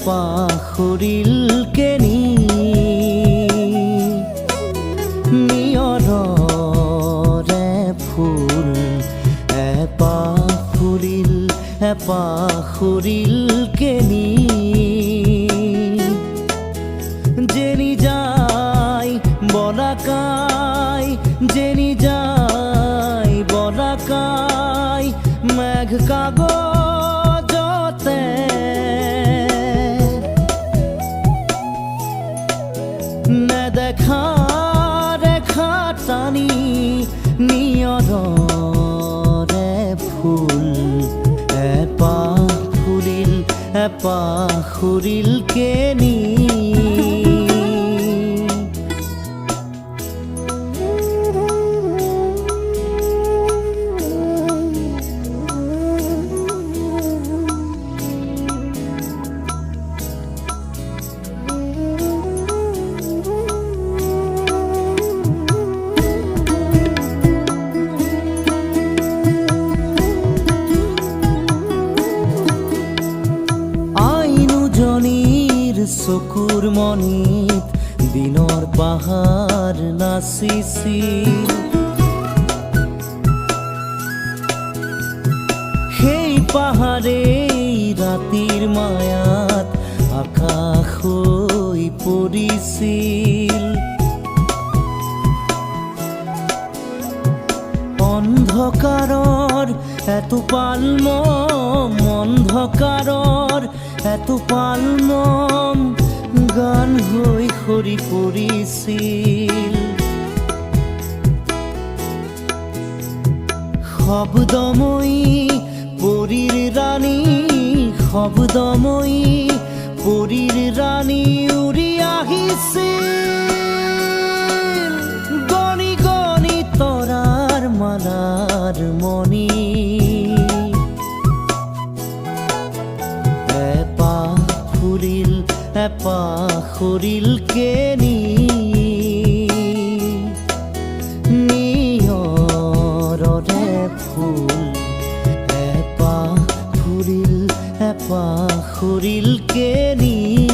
পাখৰিল কেনি নিয়ৰৰে ফুল পাখৰিল কেনি যেনি যায় বলাকাই যেনি যায় বলাকাই মেঘ কাগজতে নেদেখা ৰেখা টানি নিয়ৰৰে ফুল পাখৰিল কেনি চকুৰ মনিত দিনৰ পাহাৰ নাচিছিল সেই পাহাৰেই ৰাতিৰ মায়াত আকাশ হৈ পৰিছিল অন্ধকাৰৰ এটোপাল মম অন্ধকাৰৰ এটোপাল মম গান হৈ সৰি পৰিছিল শব্দময়ী পৰীৰ ৰাণী শব্দময়ী পৰীৰ ৰাণী উৰি আহিছিল গণি গণি তৰাৰ মালাৰ মণি পাখৰিল কেনি নিয়ৰৰে ফুল পাখৰিল কেনি